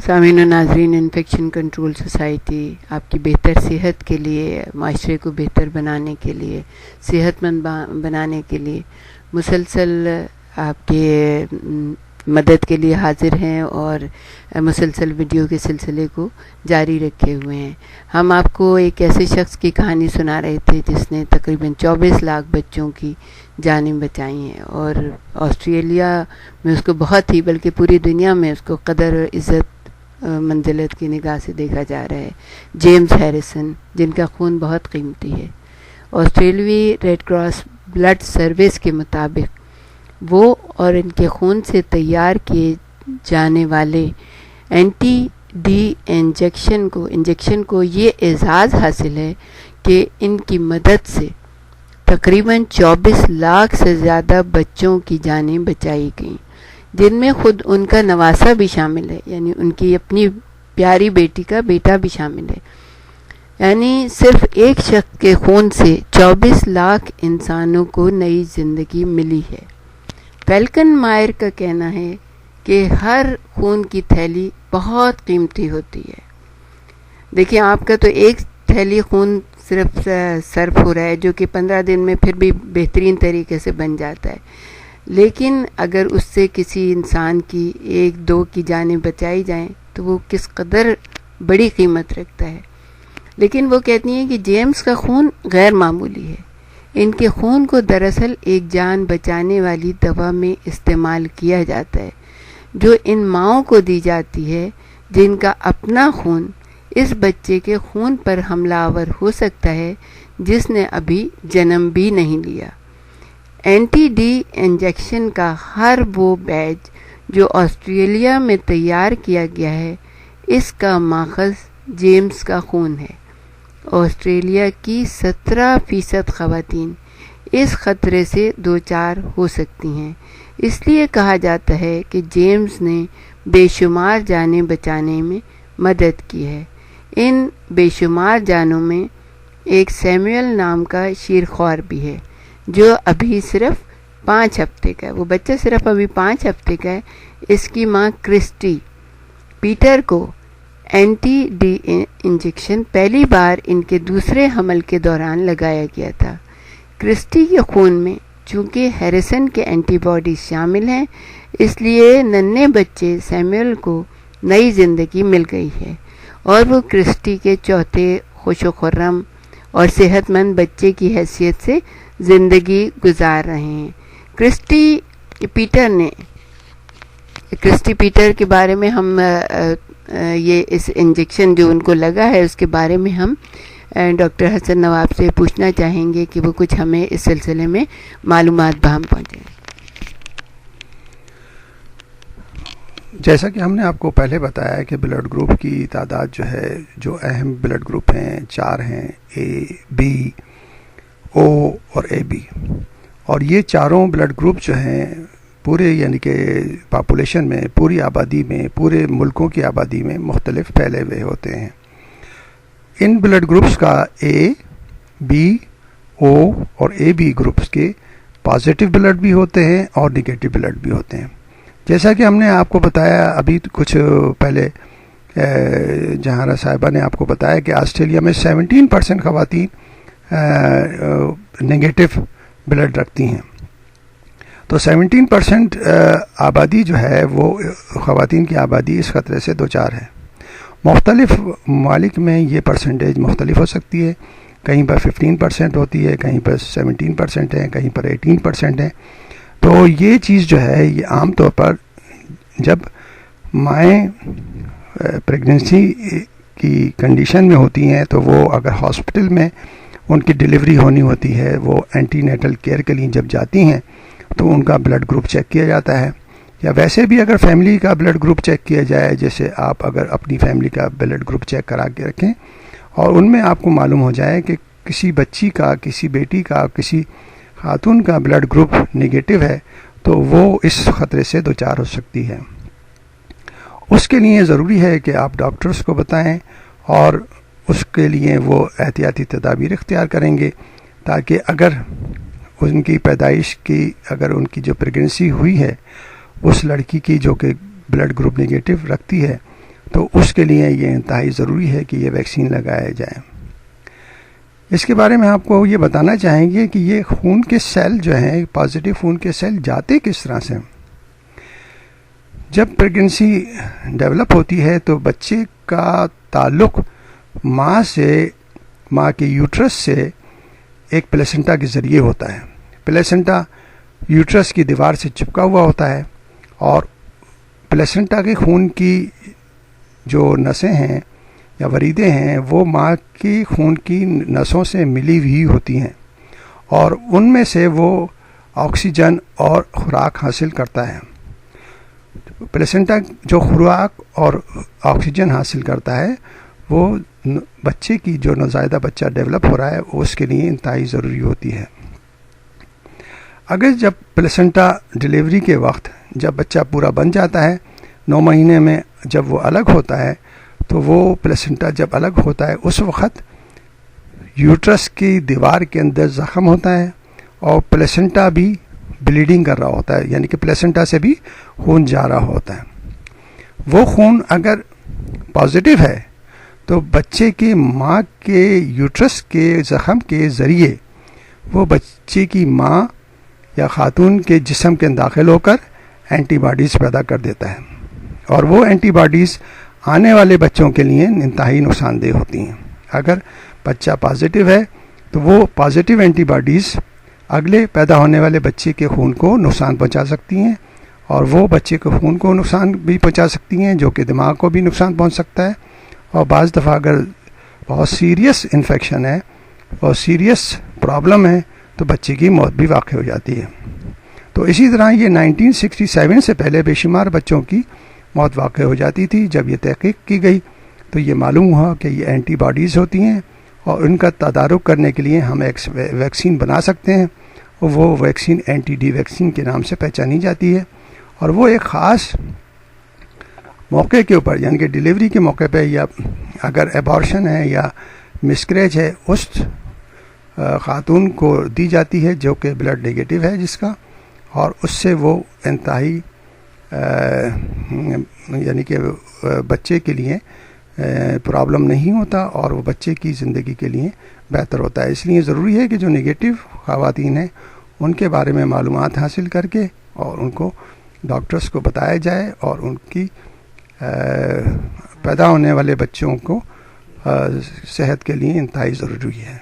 سامعین و ناظرین، انفیکشن کنٹرول سوسائٹی آپ کی بہتر صحت کے لیے، معاشرے کو بہتر بنانے کے لیے، صحت مند بنانے کے لیے مسلسل آپ کے مدد کے لیے حاضر ہیں اور مسلسل ویڈیو کے سلسلے کو جاری رکھے ہوئے ہیں۔ ہم آپ کو ایک ایسے شخص کی کہانی سنا رہے تھے جس نے تقریباً 24 لاکھ بچوں کی جانیں بچائی ہیں، اور آسٹریلیا میں اس کو بہت ہی بلکہ پوری دنیا میں اس کو قدر و عزت منزلت کی نگاہ سے دیکھا جا رہا ہے۔ جیمز ہیریسن، جن کا خون بہت قیمتی ہے، آسٹریلوی ریڈ کراس بلڈ سروس کے مطابق وہ اور ان کے خون سے تیار کیے جانے والے اینٹی ڈی انجیکشن کو یہ اعزاز حاصل ہے کہ ان کی مدد سے تقریباً 24 لاکھ سے زیادہ بچوں کی جانیں بچائی گئیں، جن میں خود ان کا نواسہ بھی شامل ہے، یعنی ان کی اپنی پیاری بیٹی کا بیٹا بھی شامل ہے۔ یعنی صرف ایک شخص کے خون سے 24 لاکھ انسانوں کو نئی زندگی ملی ہے۔ فیلکن مائر کا کہنا ہے کہ ہر خون کی تھیلی بہت قیمتی ہوتی ہے۔ دیکھیں، آپ کا تو ایک تھیلی خون صرف صرف ہو رہا ہے جو کہ 15 دن میں پھر بھی بہترین طریقے سے بن جاتا ہے، لیکن اگر اس سے کسی انسان کی 1-2 کی جانیں بچائی جائیں تو وہ کس قدر بڑی قیمت رکھتا ہے۔ لیکن وہ کہتی ہیں کہ جیمز کا خون غیر معمولی ہے۔ ان کے خون کو دراصل ایک جان بچانے والی دوا میں استعمال کیا جاتا ہے، جو ان ماؤں کو دی جاتی ہے جن کا اپنا خون اس بچے کے خون پر حملہ آور ہو سکتا ہے جس نے ابھی جنم بھی نہیں لیا۔ اینٹی ڈی انجیکشن کا ہر وہ بیچ جو آسٹریلیا میں تیار کیا گیا ہے، اس کا ماخذ جیمز کا خون ہے۔ آسٹریلیا کی 17% خواتین اس خطرے سے دوچار ہو سکتی ہیں۔ اس لیے کہا جاتا ہے کہ جیمز نے بے شمار جانیں بچانے میں مدد کی ہے۔ ان بے شمار جانوں میں ایک سیموئل نام کا شیرخوار بھی ہے جو ابھی صرف 5 ہفتے کا ہے۔ وہ بچہ صرف ابھی 5 ہفتے کا ہے۔ اس کی ماں کرسٹی پیٹر کو اینٹی ڈی انجیکشن پہلی بار ان کے دوسرے حمل کے دوران لگایا گیا تھا۔ کرسٹی کے خون میں چونکہ ہیریسن کے اینٹی باڈیز شامل ہیں، اس لیے ننھے بچے سیموئل کو نئی زندگی مل گئی ہے، اور وہ کرسٹی کے چوتھے خوش و خرم اور صحت مند بچے کی حیثیت سے زندگی گزار رہے ہیں۔ کرسٹی پیٹر کے بارے میں ہم یہ اس انجیکشن جو ان کو لگا ہے اس کے بارے میں ہم ڈاکٹر حسن نواب سے پوچھنا چاہیں گے کہ وہ کچھ ہمیں اس سلسلے میں معلومات بہم پہنچائیں۔ جیسا کہ ہم نے آپ کو پہلے بتایا کہ بلڈ گروپ کی تعداد جو ہے، جو اہم بلڈ گروپ ہیں 4 ہیں، اے، بی، او اور اے بی، اور یہ چاروں بلڈ گروپ جو ہیں پورے یعنی کہ پاپولیشن میں، پوری آبادی میں، پورے ملکوں کی آبادی میں مختلف پھیلے ہوئے ہوتے ہیں۔ ان بلڈ گروپس کا اے، بی، او اور اے بی گروپس کے پازیٹیو بلڈ بھی ہوتے ہیں اور نگیٹو بلڈ بھی ہوتے ہیں۔ جیسا کہ ہم نے آپ کو بتایا ابھی کچھ پہلے، جہاں صاحبہ نے آپ کو بتایا کہ آسٹریلیا میں 17% خواتین نگیٹو بلڈ رکھتی ہیں، تو 17% آبادی جو ہے وہ خواتین کی آبادی اس خطرے سے دوچار ہے۔ مختلف ممالک میں یہ پرسنٹیج مختلف ہو سکتی ہے، کہیں پر 15% ہوتی ہے، کہیں پر 17% ہے، کہیں پر 18% ہے۔ تو یہ چیز جو ہے یہ عام طور پر جب مائیں پریگننسی کی کنڈیشن میں ہوتی ہیں تو وہ اگر ہاسپٹل میں ان کی ڈلیوری ہونی ہوتی ہے، وہ اینٹی نیٹل کیئر کے لیے جب جاتی ہیں تو ان کا بلڈ گروپ چیک کیا جاتا ہے، یا ویسے بھی اگر فیملی کا بلڈ گروپ چیک کیا جائے، جیسے آپ اگر اپنی فیملی کا بلڈ گروپ چیک کرا کے رکھیں اور ان میں آپ کو معلوم ہو جائے کہ کسی بچی کا، کسی بیٹی کا، کسی خاتون کا بلڈ گروپ نگیٹو ہے تو وہ اس خطرے سے دوچار ہو سکتی ہے۔ اس کے لیے ضروری ہے کہ آپ ڈاکٹرز کو بتائیں اور اس کے لیے وہ احتیاطی تدابیر اختیار کریں گے، تاکہ اگر ان کی پیدائش کی، اگر ان کی جو پریگننسی ہوئی ہے اس لڑکی کی جو کہ بلڈ گروپ نگیٹو رکھتی ہے، تو اس کے لیے یہ انتہائی ضروری ہے کہ یہ ویکسین لگائے جائیں۔ اس کے بارے میں آپ کو یہ بتانا چاہیں گے کہ یہ خون کے سیل جو ہیں، پازیٹیو خون کے سیل جاتے کس طرح سے۔ جب پریگننسی ڈیولپ ہوتی ہے تو بچے کا تعلق ماں سے، ماں کے یوٹرس سے ایک پلیسنٹا کے ذریعے ہوتا ہے۔ پلیسنٹا یوٹرس کی دیوار سے چپکا ہوا ہوتا ہے، اور پلیسنٹا کے خون کی جو نسیں ہیں یا وریدیں ہیں وہ ماں کی خون کی نسوں سے ملی ہوئی ہوتی ہیں، اور ان میں سے وہ آکسیجن اور خوراک حاصل کرتا ہے۔ پلیسنٹا جو خوراک اور آکسیجن حاصل کرتا ہے وہ بچے کی، جو نوزائیدہ بچہ ڈیولپ ہو رہا ہے، اس کے لیے انتہائی ضروری ہوتی ہے۔ اگر جب پلیسنٹا ڈلیوری کے وقت جب بچہ پورا بن جاتا ہے، 9 مہینے میں جب وہ الگ ہوتا ہے، تو وہ پلیسنٹا جب الگ ہوتا ہے اس وقت یوٹرس کی دیوار کے اندر زخم ہوتا ہے، اور پلیسنٹا بھی بلیڈنگ کر رہا ہوتا ہے، یعنی کہ پلیسنٹا سے بھی خون جا رہا ہوتا ہے۔ وہ خون اگر پازیٹیو ہے تو بچے کی ماں کے یوٹرس کے زخم کے ذریعے وہ بچے کی ماں یا خاتون کے جسم کے داخل ہو کر اینٹی باڈیز پیدا کر دیتا ہے، اور وہ اینٹی باڈیز آنے والے بچوں کے لیے انتہائی نقصان دہ ہوتی ہیں۔ اگر بچہ پازیٹیو ہے تو وہ پازیٹیو اینٹی باڈیز اگلے پیدا ہونے والے بچے کے خون کو نقصان پہنچا سکتی ہیں، اور وہ بچے کے خون کو نقصان بھی پہنچا سکتی ہیں، جو کہ دماغ کو بھی نقصان پہنچ سکتا ہے، اور بعض دفعہ اگر بہت سیریس انفیکشن ہے اور سیریس پرابلم ہے تو بچے کی موت بھی واقع ہو جاتی ہے۔ تو اسی طرح یہ 1967 سے پہلے بے شمار بچوں کی موت واقع ہو جاتی تھی۔ جب یہ تحقیق کی گئی تو یہ معلوم ہوا کہ یہ اینٹی باڈیز ہوتی ہیں، اور ان کا تدارک کرنے کے لیے ہم ایک ویکسین بنا سکتے ہیں، اور وہ ویکسین اینٹی ڈی ویکسین کے نام سے پہچانی جاتی ہے، اور وہ ایک خاص موقع کے اوپر، یعنی کہ ڈیلیوری کے موقع پہ، یا اگر ایبارشن ہے یا مسکریج ہے، اس خاتون کو دی جاتی ہے جو کہ بلڈ نیگیٹو ہے جس کا، اور اس سے وہ انتہائی یعنی کہ بچے کے لیے پرابلم نہیں ہوتا، اور وہ بچے کی زندگی کے لیے بہتر ہوتا ہے۔ اس لیے ضروری ہے کہ جو نگیٹو خواتین ہیں ان کے بارے میں معلومات حاصل کر کے اور ان کو ڈاکٹرز کو بتایا جائے، اور ان کی پیدا ہونے والے بچوں کو صحت کے لیے انتہائی ضروری ہے۔